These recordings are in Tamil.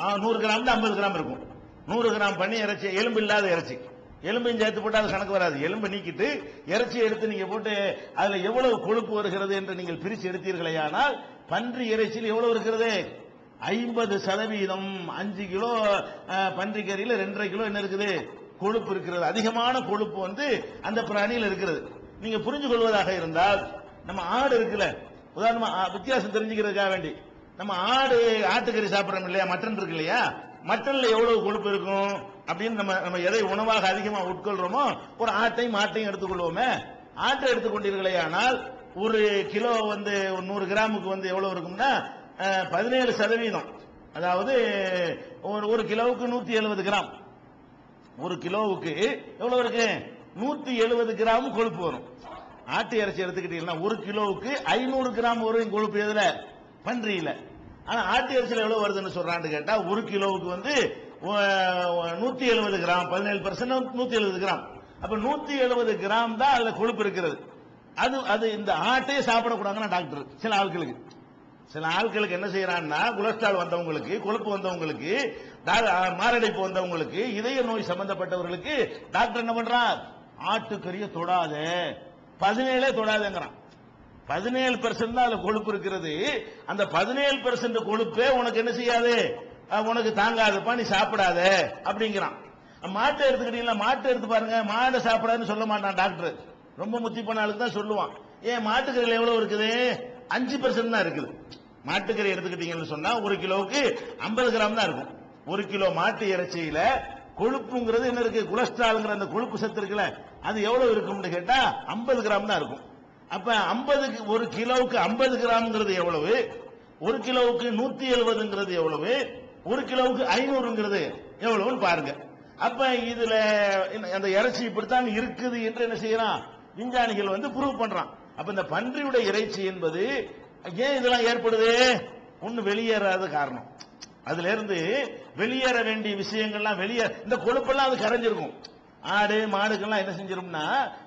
100 கிராம் 50 கிராம் இருக்கும். 100 கிராம் பண்ணி இறைச்சி, எலும்பு இல்லாத இறைச்சி, எலும்பையும் சேர்த்து போட்டு அது கணக்கு வராது. எலும்பை நீக்கிட்டு இறைச்சி எடுத்து நீங்க போட்டு அதுல எவ்வளவு கொழுப்பு வருகிறது என்று நீங்கள் பிரிச்சு எடுத்தீர்களே, ஆனால் பன்றி இறைச்சியில் எவ்வளவு இருக்கிறது? 50%. 5 கிலோ பன்றி கறியில 2.5 கிலோ என்ன இருக்குது? கொழுப்பு இருக்கிறது. அதிகமான கொழுப்பு வந்து அந்த பிராணியில் இருக்கிறது. நீங்க புரிஞ்சு கொள்வதாக இருந்தால், நம்ம ஆடு இருக்குல்ல, உதாரணமா வித்தியாசம் தெரிஞ்சுக்கிறதுக்காக வேண்டி, நம்ம ஆட்டுக்கறி சாப்பிடறோம் இல்லையா, மட்டன் இருக்கு இல்லையா, மட்டன்ல எவ்வளவு கொழுப்பு இருக்கும் அப்படின்னு நம்ம எதை உணவாக அதிகமா உட்கொள்றோமோ, ஒரு ஆட்டையும் மாட்டையும் எடுத்துக்கொள்வோமே. ஆட்டை எடுத்துக்கொண்டீர்களே, ஆனால் ஒரு கிலோ வந்து 100 கிராமுக்கு வந்து எவ்வளவு இருக்கும்னா 17%. அதாவது ஒரு கிலோவுக்கு 170 கிராம். ஒரு கிலோவுக்கு எவ்வளவு இருக்கு? 170 கிராம் கொழுப்பு வரும். ஆட்டு இறைச்சி எடுத்துக்கிட்டீங்கன்னா ஒரு கிலோவுக்கு 500 கிராம் வரும் கொழுப்பு. எதுல? பன்றியில. ஆனா ஆட்டு இறைச்சியில் எவ்வளவு வருதுன்னு சொல்றான்னு கேட்டா, ஒரு கிலோவுக்கு வந்து 170 கிராம், 17% 170 கிராம். அப்ப 170 கிராம் தான் அதுல கொழுப்பு இருக்கிறது. அது இந்த ஆட்டையே சாப்பிடக்கூடாதுன்னா டாக்டர் சில ஆட்களுக்கு என்ன செய்யறான்னா, கொலஸ்ட்ரால் வந்தவங்களுக்கு, கொழுப்பு வந்தவங்களுக்கு, மாரடைப்பு வந்தவங்களுக்கு, இதய நோய் சம்பந்தப்பட்டவர்களுக்கு டாக்டர் என்ன பண்றான்? ஆட்டுக்கறியை தொடாத, 17 தொடாதங்கிறான். 17% தான் அதுல கொழுப்பு இருக்கிறது. அந்த 17% கொழுப்பே உனக்கு என்ன செய்யாது? உனக்கு தாங்காதுப்பா, நீ சாப்பிடாத அப்படிங்கிறான். மாட்டை எடுத்துக்கிட்டீங்களா, மாட்டை எடுத்து பாருங்க, மாடை சாப்பிடாதுன்னு சொல்ல மாட்டான் டாக்டர். ரொம்ப முத்தி பண்ண ஆளுக்கு தான் சொல்லுவான். ஏன் மாட்டுக்கறியில் எவ்வளவு இருக்குது? 5% தான் இருக்குது. மாட்டுக்கறி எடுத்துக்கிட்டீங்கன்னு சொன்னா ஒரு கிலோவுக்கு 50 கிராம் தான் இருக்கும். ஒரு கிலோ மாட்டு இறைச்சியில கொழுப்புங்கிறது என்ன இருக்கு? கொலஸ்ட்ரால்ங்கிற அந்த கொழுப்பு சத்து இருக்குல்ல, அது எவ்வளவு இருக்கும்னு கேட்டா 50 கிராம் தான் இருக்கும். அப்ப 50 ஒரு கிலோவுக்கு 50 கிராம்ங்கிறது எவ்வளவு? ஒரு கிலோவுக்கு 170ங்கிறது எவ்வளவு? ஒரு கிலோவுக்கு 500ங்கிறது எவ்வளவுன்னு பாருங்க. அப்ப இதுல அந்த இறைச்சி இப்படித்தான் இருக்குது என்று என்ன செய்யறான்? விஞ்ஞானிகள் வந்து ப்ரூவ் பண்றான். அப்ப இந்த பன்றியுடைய இறைச்சி என்பது ஏன் இதெல்லாம் ஏற்படுது? ஒண்ணு வெளியேறாத காரணம். அதுல இருந்து வெளியேற வேண்டிய விஷயங்கள்லாம் இந்த கொழுப்பெல்லாம் அது கரைஞ்சிருக்கும். ஆடு மாடுகள்லாம் என்ன செஞ்சிரும்னா,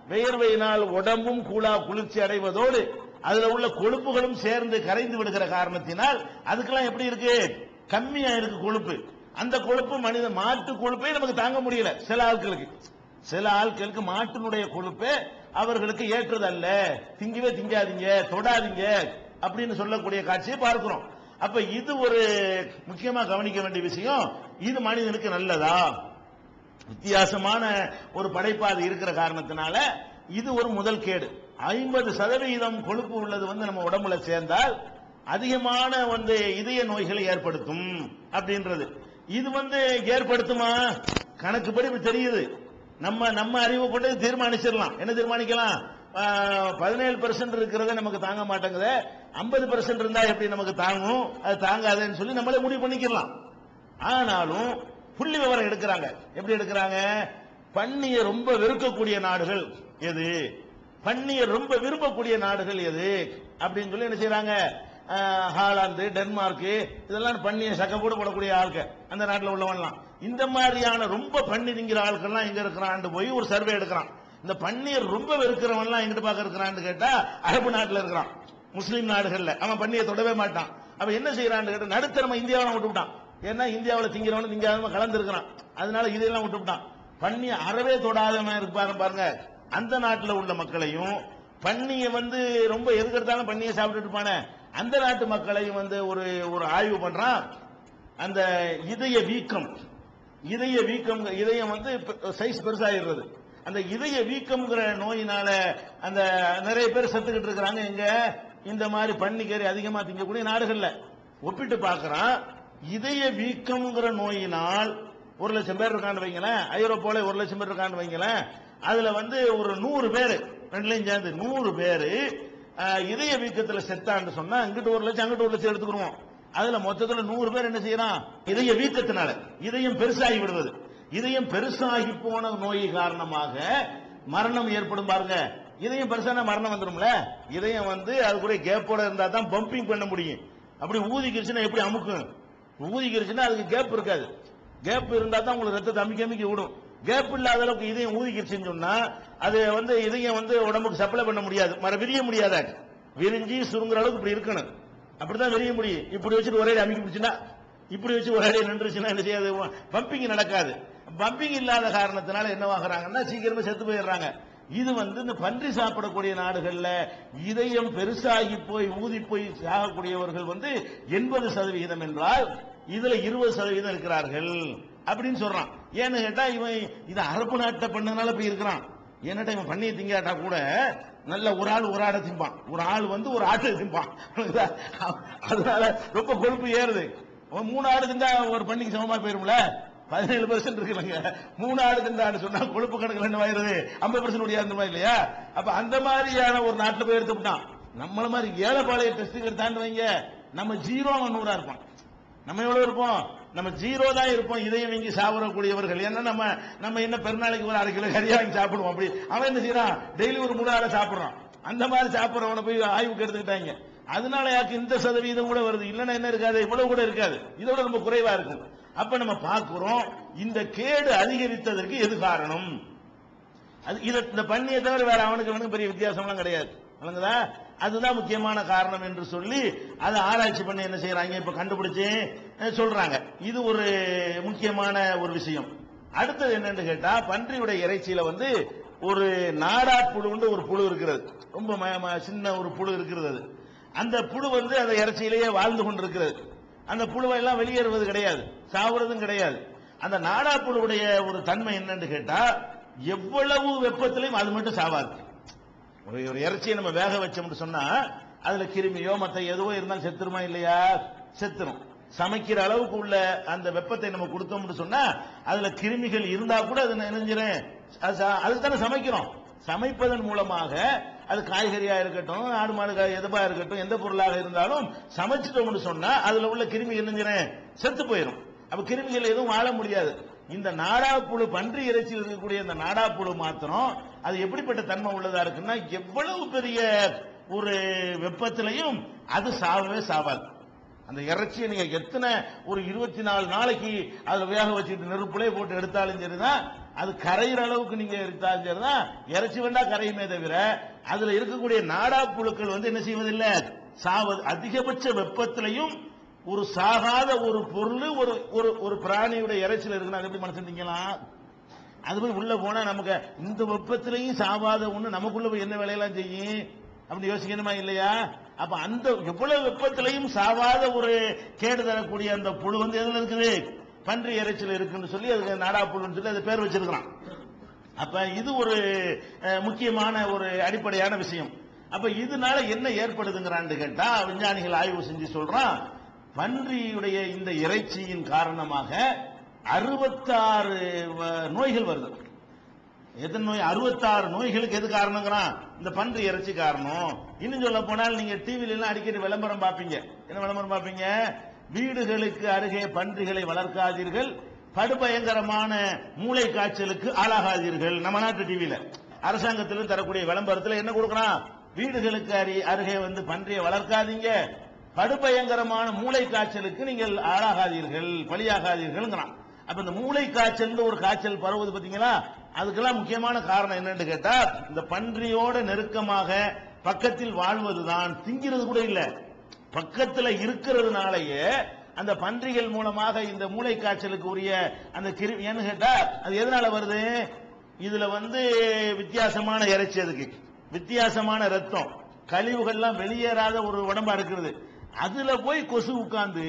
வியர்வையினால் உடம்பும் குளிர்ச்சி அடைவதோடு அதுல உள்ள கொழுப்புகளும் சேர்ந்து கரைந்து விடுகிற காரணத்தினால் அதுக்கெல்லாம் எப்படி இருக்கு? கம்மியா இருக்கு கொழுப்பு. அந்த கொழுப்பு மாட்டு கொழுப்பே நமக்கு தாங்க முடியல. சில ஆட்களுக்கு மாட்டினுடைய கொழுப்பே அவர்களுக்கு ஏற்றதல்ல. திங்கவே திங்காதீங்க, தொடாதீங்க அப்படின்னு சொல்லக்கூடிய காட்சியை பார்க்கிறோம். அப்ப இது ஒரு முக்கியமா கவனிக்க வேண்டிய விஷயம். இது மனிதனுக்கு நல்லதா? வித்தியாசமான ஒரு படைப்பாது இருக்கிற காரணத்தினால இது ஒரு முதல் கேடு. 50% கொழுப்பு உள்ளது வந்து நம்ம உடம்புல சேர்ந்தால் அதிகமான வந்து இதய நோய்களை ஏற்படுத்தும் அப்படின்றது. இது வந்து ஏற்படுத்துமா? கணக்குப்படி தெரியுது. நம்ம அறிவு கொண்டு தீர்மானிச்சிடலாம். என்ன தீர்மானிக்கலாம்? 17% இருக்கிறத நமக்கு தாங்க மாட்டேங்குது, 50% இருந்தா எப்படி நமக்கு தாங்கும்? அது தாங்காதுன்னு சொல்லி நம்மளே முடிவு பண்ணிக்கலாம். ஆனாலும் புள்ளி விவரம் எடுக்கிறாங்க. எப்படி எடுக்கிறாங்க? பன்னியை ரொம்ப வெறுக்கக்கூடிய நாடுகள் எது, பன்னியை ரொம்ப விரும்பக்கூடிய நாடுகள் எது அப்படின்னு சொல்லி என்ன செய்யறாங்க? ஹாலாந்து, டென்மார்க், இதெல்லாம் பன்னியை சக்க கூட போடக்கூடிய ஆட்கள் அந்த நாட்டில் உள்ளவன்லாம். இந்த மாதிரியான ரொம்ப பன்னி திங்கிற ஆட்கள்லாம் எங்க இருக்கிறான் போய் ஒரு சர்வே எடுக்கிறான். இந்த பன்னீர் ரொம்ப வெறுக்கிறவன்லாம் எங்கிட்ட பார்க்க இருக்கிறான்னு கேட்டா அரபு நாட்டில் இருக்கிறான், முஸ்லீம் நாடுகள்ல. அவன் பன்னியை தொடவே மாட்டான். அப்ப என்ன செய்யறான்னு கேட்டா நடுத்தரமா இந்தியாவை விட்டுவிட்டான். ஏன்னா இந்தியாவில் திங்கிறவனு திங்காதவன் கலந்து இருக்கிறான். அதனால இதெல்லாம் விட்டுவிட்டான். பன்னி அறவே தொடாதவன் இருப்பாரு பாருங்க. அந்த நாட்டில் உள்ள மக்களையும் பன்னியை வந்து ரொம்ப எதுக்கெடுத்தாலும் பன்னியை சாப்பிட்டு இருப்பானே அந்த நாட்டு மக்களையும் வந்து ஒரு ஆய்வு பண்றான். அந்த இதய வீக்கம் இதயம் வந்து சைஸ் பெருசாகிறது. அந்த இதய வீக்கம்ங்கிற நோயினால அந்த நிறைய பேர் செத்துக்கிட்டு இருக்கிறாங்க. எங்க? இந்த மாதிரி பன்னிக்கறி அதிகமா திங்கக்கூடிய நாடுகள்ல ஒப்பிட்டு பார்க்கிறான். இதய வீக்கம்ங்கிற நோயினால் 1,00,000 பேர் இருக்கான்னு வைங்களேன், ஐரோப்பால 1,00,000 பேர் இருக்கான்னு வைங்களேன், அதுல வந்து ஒரு 100 பேர், ரெண்டுலையும் சேர்ந்து 100 பேர் இதய வீக்கத்துல செத்தான்னு சொன்னா இங்கிட்டு 1,00,000 அங்கிட்டு 1,00,000 எடுத்துக்கிறோம். அதுல மொத்தத்துல 100 பேர் என்ன செய்யறான்? இதய வீக்கத்தினால இதயம் பெருசாகி விடுவது. இதயம் பெருசாகி போன நோய் காரணமாக மரணம் ஏற்படும் பாருங்க. இதயம் பெருசான மரணம் வந்துடும்ல. இதயம் வந்து அது கூட கேப்போட இருந்தா தான் பம்பிங் பண்ண முடியும். அப்படி ஊதிக்கிருச்சுன்னா எப்படி அமுக்கும்? ஊதிக்கிருச்சுன்னா அதுக்கு கேப் இருக்காது. கேப் இருந்தா தான் உங்களுக்கு ரத்தத்தை அமுக்கி விடும். கேப் இல்லாத அளவுக்கு இதயம் ஊதிக்கிருச்சுன்னு சொன்னா அது வந்து இதயம் வந்து உடம்புக்கு சப்ளை பண்ண முடியாது, விரிய முடியாத, விரிஞ்சி சுருங்குற அளவுக்கு இப்படி இருக்கணும். அப்படிதான் விரிய முடியும். இப்படி வச்சுட்டு ஒரே அமுக்கி பிடிச்சுன்னா இப்படி வச்சு ஒரு அடி நின்றுச்சுன்னா என்ன செய்யாது, பம்பிங் நடக்காது. பம்பிங் இல்லாத காரணத்தினால என்னவாகிறாங்கன்னா சீக்கிரமா செத்து போயிடுறாங்க. இது இந்த பன்றி சாப்பிடக்கூடிய நாடுகள்ல இதயம் பெருசாகி போய் ஊதி போய் சாகக்கூடியவர்கள் 80% என்றால் இதுல 20% இருக்கிறார்கள் அப்படின்னு சொல்றான். ஏன்னு கேட்டா இவன் இது அரபு நாட்டை பண்ணனால போய் இருக்கிறான். ஏன்னாட்டா இவன் பண்ணியை திங்காட்டா கூட நல்ல ஒரு ஆள் ஒரு ஆடை திம்பான், ஒரு ஆள் ஒரு ஆட்டை திம்பான். அதனால ரொம்ப கொழுப்பு ஏறுது. 3 ஆடு திண்டா ஒரு பண்ணிக்கு சமமா போயிரும்ல. 17% இருக்குல்லங்க. 3 ஆடு திண்டான்னு சொன்னா கொழுப்பு கணக்குல என்ன ஆயிருது, 50% முடியாது இல்லையா? அப்ப அந்த மாதிரியான ஒரு நாட்டில் போய் எடுத்துட்டான். நம்மள மாதிரி ஏழைப்பாளைய டெஸ்ட் எடுத்தான்னு வைங்க, நம்ம 0 100 இருப்போம். நம்ம எவ்வளவு இருப்போம்? நம்ம 0 தான் இருப்போம். இதையும் வாங்கி சாப்பிடக்கூடியவர்கள். ஏன்னா நம்ம என்ன பெருநாளைக்கு ஒரு 1/2 கிலோ கறியா வாங்கி சாப்பிடுவோம். அப்படி அவன் என்ன செய்யறான், டெய்லி ஒரு 3 ஆடை சாப்பிடுறான். அந்த மாதிரி சாப்பிடுறவனை போய் ஆய்வுக்கு எடுத்துக்கிட்டாங்க. அதனால யாருக்கு இந்த சதவீதம் கூட வருது. இல்லன்னா என்ன இருக்காது, இவ்வளவு கூட இருக்காது, இதோட ரொம்ப குறைவா இருக்கும். அப்ப நம்ம பார்க்கிறோம் இந்த கேடு அதிகரித்ததற்கு எது காரணம்? இந்த பண்ணியை தவிர வேற அவனுக்கு பெரிய வித்தியாசம்லாம் கிடையாது. அதுதான் முக்கியமான காரணம் என்று சொல்லி அதை ஆராய்ச்சி பண்ணி என்ன செய்யறாங்க, இப்ப கண்டுபிடிச்சு சொல்றாங்க. இது ஒரு முக்கியமான ஒரு விஷயம். அடுத்தது என்னன்னு கேட்டா, பன்றியுடைய இறைச்சியில ஒரு நாடாப்புழு ஒரு புழு இருக்கிறது. ரொம்ப சின்ன ஒரு புழு இருக்கிறது. அந்த புழு அந்த இறைச்சியிலேயே வாழ்ந்து கொண்டிருக்கிறது. அந்த புழுவை எல்லாம் வெளியேறுவது கிடையாது, சாவுறதும் கிடையாது. அந்த நாடாப்புழுடைய ஒரு தன்மை என்னன்னு கேட்டா, எவ்வளவு வெப்பத்திலையும் அது மட்டும் சாவாது. ஒரு இறைச்சியை நம்ம வேக வச்சோம்னு சொன்னா அதுல கிருமியோ மற்ற எதுவோ இருந்தாலும் செத்துருமா இல்லையா? செத்துரும். சமைக்கிற அளவுக்கு உள்ள அந்த வெப்பத்தை நம்ம கொடுத்தோம்னு சொன்னா அதுல கிருமிகள் இருந்தா கூட அது நினைஞ்சிரும். அதுக்கு தானே சமைக்கிறோம். சமைப்பதன் மூலமாக அது காய்கறியா இருக்கட்டும், ஆடு மாடு எதுவா இருக்கட்டும், எந்த பொருளாக இருந்தாலும் சமைச்சிட்டோம்னு சொன்னா அதுல உள்ள கிருமி நினைஞ்சிரும், செத்து போயிடும். அப்ப கிருமிகள் எதுவும் வாழ முடியாது. இந்த நாடாப்புழு பன்றி இறைச்சியில் இருக்கக்கூடிய இந்த நாடாப்புழு மாத்திரம் அது எப்படிப்பட்ட தன்மை உள்ளதா இருக்குன்னா, எவ்வளவு பெரிய ஒரு வெப்பத்திலையும் அது சாவவே சாவாது. அந்த இறைச்சியை நீங்க எத்தனை ஒரு 24 நாளைக்கு அதுல வேக வச்சுட்டு நெருப்புலே போட்டு எடுத்தாலும் சரிதான், அது கரையிற அளவுக்கு நீங்க எடுத்தாலும் சரிதான், இறைச்சி வேண்டா கரையுமே தவிர அதுல இருக்கக்கூடிய நாடாப்புழுக்கள் என்ன செய்வதில்லை, சாவது. அதிகபட்ச வெப்பத்திலையும் ஒரு சாகாத ஒரு பொருள் ஒரு பிராணியுடைய இறைச்சியில் இருக்குன்னா அது எப்படி மனசு திங்கலாம்? அது போய் உள்ள போனா நமக்கு இந்த வெப்பத்திலையும் சாவாத ஒண்ணு நமக்குள்ள போய் என்ன வேலையெல்லாம் செய்யும் அப்படி யோசிக்கணுமா இல்லையா? அப்ப அந்த எவ்வளவு வெப்பத்திலையும் சாவாத ஒரு கேடு தரக்கூடிய அந்த புழு எதுல இருக்குது, பன்றி இறைச்சியில் இருக்குன்னு சொல்லி அதுக்கு நாடாப்புழுன்னு சொல்லி அது பேர் வச்சிருக்கிறான். அப்ப இது ஒரு முக்கியமான ஒரு அடிப்படையான விஷயம். அப்ப இதனால என்ன ஏற்படுதுங்கிறான்னு கேட்டா, விஞ்ஞானிகள் ஆய்வு செஞ்சு சொல்றான், பன்றியுடைய இந்த இறைச்சியின் காரணமாக 66 நோய்கள் வருது. எத்தனை நோய்? 66 நோய்களுக்கு எது காரணங்கிறான்? இந்த பன்றி இறைச்சி காரணம். இன்னும் சொல்ல போனால் நீங்க டிவில எல்லாம் அடிக்கடி விளம்பரம் பார்ப்பீங்க. என்ன விளம்பரம் பார்ப்பீங்க? வீடுகளுக்கு அருகே பன்றிகளை வளர்க்காதீர்கள், படுபயங்கரமான மூளை காய்ச்சலுக்கு ஆளாகாதீர்கள். நம்ம நாட்டு டிவியில அரசாங்கத்திலும் தரக்கூடிய விளம்பரத்தில் என்ன கொடுக்கறான்? வீடுகளுக்கு அருகே பன்றியை வளர்க்காதீங்க, படுபயங்கரமான மூளை காய்ச்சலுக்கு நீங்கள் ஆளாகாதீர்கள், பலியாகாதீர்கள். அப்ப இந்த மூளை காய்ச்சல் ஒரு காய்ச்சல் பரவுது பாத்தீங்களா? அதுக்கெல்லாம் முக்கியமான காரணம் என்னன்னு கேட்டா, இந்த பன்றியோட நெருக்கமாக பக்கத்தில் வாழ்வதுதான். திங்கிறது கூட இல்ல, பக்கத்தில் இருக்கிறதுனாலயே அந்த பன்றிகள் மூலமாக இந்த மூளை காய்ச்சலுக்கு உரிய அந்த ஏன்னு கேட்டா அது எதனால வருது? இதுல வித்தியாசமான இறைச்சி, அதுக்கு வித்தியாசமான ரத்தம், கழிவுகள்லாம் வெளியேறாத ஒரு உடம்பா இருக்கிறது. அதுல போய் கொசு உட்கார்ந்து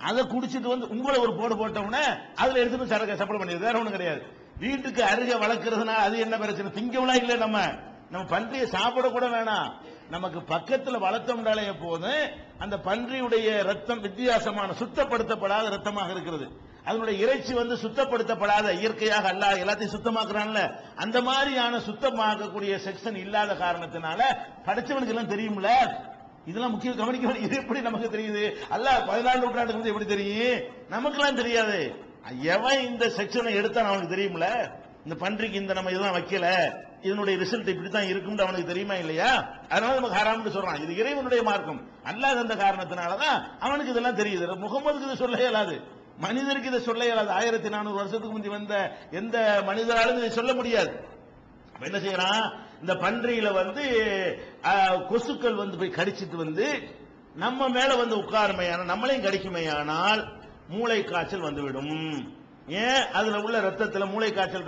அதை குடிச்சிட்டு உங்களை ஒரு போடு போட்டோம்னா அதுல எடுத்துட்டு சரக்கு சப்ளை பண்ணிடுது. வேற ஒண்ணும் கிடையாது. வீட்டுக்கு அருகே வளர்க்கறதுனால அது என்ன பிரச்சனை? திங்கவெல்லாம் இல்லை. நம்ம பன்றியை சாப்பிட கூட வேணாம், நமக்கு பக்கத்தில் வளர்த்தோம்னாலே போதும். அந்த பன்றியுடைய ரத்தம் வித்தியாசமான சுத்தப்படுத்தப்படாத ரத்தமாக இருக்கிறது. அதனுடைய இறைச்சி சுத்தப்படுத்தப்படாத, இயற்கையாக அல்லாஹ் எல்லாத்தையும் சுத்தமாக்குறான்ல, அந்த மாதிரியான சுத்தமாக்கக்கூடிய செக்ஷன் இல்லாத காரணத்தினால படிச்சவனுக்கு எல்லாம் தெரியும்ல. இதெல்லாம் முக்கிய கவனிக்க வேண்டிய. இது எப்படி நமக்கு தெரியுது? அல்லாஹ் 14 நூற்றாண்டுக்கு எப்படி தெரியும்? நமக்கெல்லாம் தெரியாது. எவன் இந்த செக்ஷனை எடுத்தான் அவனுக்கு தெரியும்ல. இந்த பன்றிக்கு இந்த நம்ம இதெல்லாம் வைக்கல, இதனுடைய ரிசல்ட் இப்படித்தான் இருக்கும் அவனுக்கு தெரியுமா இல்லையா? அதனால நமக்கு ஹராம்னு சொல்றான். இது இறைவனுடைய மார்க்கம். அல்லாஹ் அந்த காரணத்தினாலதான் அவனுக்கு இதெல்லாம் தெரியுது. முகமதுக்கு இதை சொல்ல இயலாது, மனிதருக்கு இதை சொல்ல இயலாது. 1400 வருஷத்துக்கு முந்தி வந்த எந்த மனிதராலும் இதை சொல்ல முடியாது. என்ன செய்யறான்? இந்த பன்றியில கொசுக்கள் போய் கடிச்சிட்டு நம்ம மேல உட்காருமையான, நம்மளையும் கடிக்குமையானால் மூளை காய்ச்சல் வந்துவிடும். ஏன்? அதுல உள்ள ரத்தத்துல மூளை காய்ச்சல்